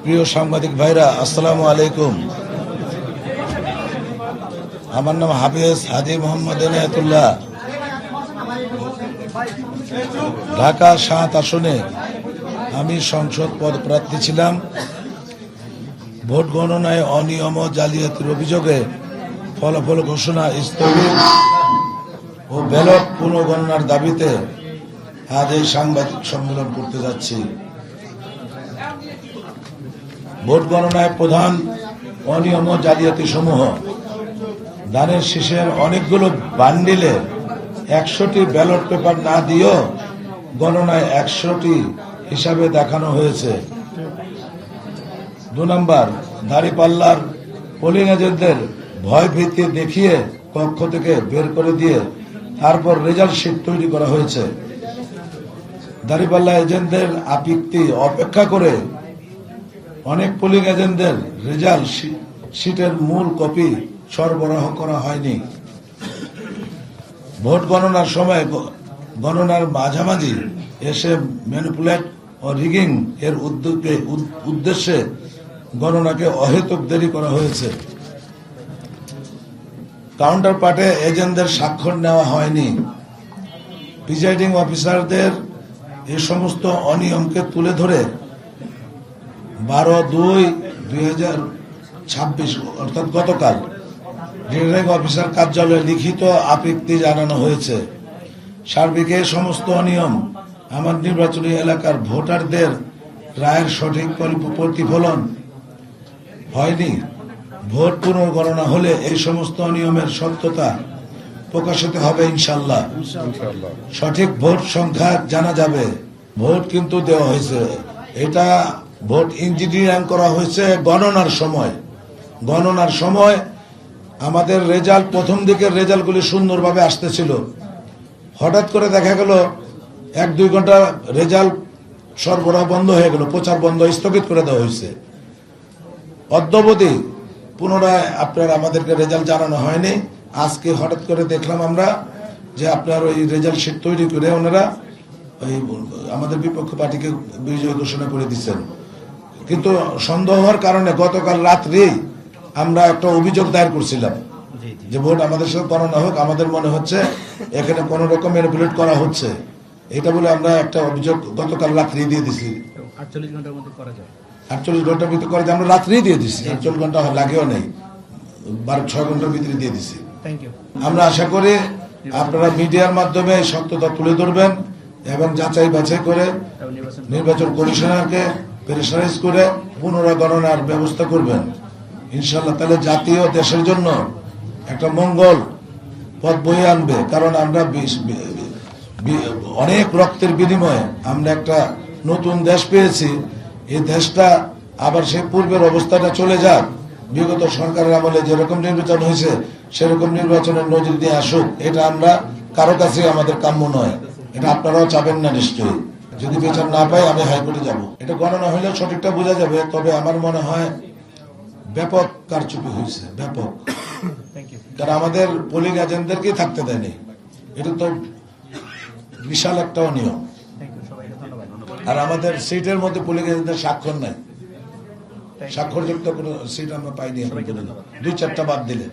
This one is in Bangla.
প্রিয় সাংবাদিক ভাইরা, আসসালামু আলাইকুম। আমার নাম হাফেজ হাজি মোহাম্মদ এনায়েতুল্লাহ। ঢাকা ৭ আসনে আমি সংসদ পদপ্রার্থী ছিলাম। ভোট গণনায় অনিয়ম ও জালিয়াতির অভিযোগে ফলাফল ঘোষণা স্থগিত ও ব্যালট পুনর্গণনার দাবিতে আজ এই সাংবাদিক সম্মেলন করতে যাচ্ছি। ভোট গণনায় প্রধান অনিয়ম ও জালিয়াতি সমূহ: ধানের শীষের অনেকগুলো বান্ডিলে ১০০টি ব্যালট পেপার না দিয়েও গণনায় ১০০টি হিসাবে দেখানো হয়েছে। ২ নম্বর, দাঁড়িপাল্লার পোলিং এজেন্টদের ভয় ভীতি দেখিয়ে কক্ষ থেকে বের করে দিয়ে তারপর রেজাল্ট শিট তৈরি করা হয়েছে। দাঁড়িপাল্লা এজেন্টদের আপত্তি অপেক্ষা করে অনেক পোলিং এজেন্টদের রেজাল্ট শিটের মূল কপি সরবরাহ করা হয়নি। ভোট গণনার সময় গণনার মাঝামাঝি এসে ম্যানিপুলেট ও রিগিং এর উদ্দেশ্যে গণনাকে অহেতুক দেরি করা হয়েছে। কাউন্টার পার্টে এজেন্টদের স্বাক্ষর নেওয়া হয়নি। প্রিজাইডিং অফিসারদের এই সমস্ত অনিয়মকে তুলে ধরে 12/2/2026 অর্থাৎ গতকাল রিটার্নিং অফিসার কার্যালয়ে লিখিত আপত্তি জানানো হয়েছে। সার্বিক এই সমস্ত অনিয়ম আমার নির্বাচনী এলাকার ভোটারদের রায়ের সঠিক প্রতিফলন হয়নি। ভোট পুনর্গণনা হলে এই সমস্ত অনিয়মের সত্যতা প্রকাশিত হবে ইনশাল্লাহ। সঠিক ভোট সংখ্যা জানা যাবে। ভোট কিন্তু দেওয়া হয়েছে, এটা ভোট ইঞ্জিনিয়ারিং করা হয়েছে গণনার সময় আমাদের রেজাল্ট, প্রথম দিকের রেজাল্টগুলি সুন্দরভাবে আসতেছিল। হঠাৎ করে দেখা গেল ১-২ ঘন্টা রেজাল্ট সরবরাহ বন্ধ হয়ে গেল, প্রচার বন্ধ, স্থগিত করে দেওয়া হয়েছে। অদ্যাবধি পুনরায় আপনার আমাদেরকে রেজাল্ট জানানো হয়নি। আজকে হঠাৎ করে দেখলাম আমরা যে আপনার ওই রেজাল্ট শিট তৈরি করে ওনারা ওই আমাদের বিপক্ষ পার্টিকে বিজয় ঘোষণা করে দিচ্ছেন। কিন্তু সন্দেহ হওয়ার কারণে গতকাল রাত্রেই আমরা একটা অভিযোগ দায়ের করছিলাম যে ভোট আমাদের সাথে করানো হোক, আমাদের মনে হচ্ছে এখানে কোন রকম ম্যানিপুলেট করা হচ্ছে, এটা বলে আমরা একটা অভিযোগ গতকাল রাত্রেই দিয়ে দিছি। 48 ঘন্টার মধ্যে করা যায়, 48 ঘন্টার ভিতরে করা যায়, আমরা রাত্রেই দিয়ে দিচ্ছি। 48 ঘন্টা লাগেও নেই, 6 ঘন্টার ভিতরে দিয়ে দিচ্ছি। আমরা আশা করি আপনারা মিডিয়ার মাধ্যমে সত্যতা তুলে ধরবেন এবং যাচাই বাছাই করে নির্বাচন কমিশনারকে প্রেসারাইজ করে পুনর্গণনার ব্যবস্থা করবেন ইনশাল্লাহ। তাহলে জাতীয় দেশের জন্য একটা মঙ্গল পথ বয়ে আনবে। কারণ আমরা অনেক রক্তের বিনিময়ে আমরা একটা নতুন দেশ পেয়েছি। এই দেশটা আবার সেই পূর্বের অবস্থাটা চলে যাক, বিগত সরকারের আমলে যেরকম নির্বাচন হয়েছে সেরকম নির্বাচনের নজির দিয়ে আসুক, এটা আমরা কারো কাছে আমাদের কাম্য নয়। এটা আপনারাও চাবেন না নিশ্চয়ই। যদি বিচার না পাই আমি হাইকোর্টে যাব। এটা গণনা হলেও সঠিকটা বোঝা যাবে। তবে আমার মনে হয় ব্যাপক কারচুপি হয়েছে, ব্যাপক। কারণ আমাদের পোলিং এজেন্টদেরকেই থাকতে দেয়নি, এটা তো বিশাল একটা অনিয়ম। আর আমাদের সিটের মধ্যে পোলিং এজেন্টদের স্বাক্ষর নাই, স্বাক্ষরযুক্ত কোনো সিট আমরা পাইনি, 2-4টা বাদ দিলে।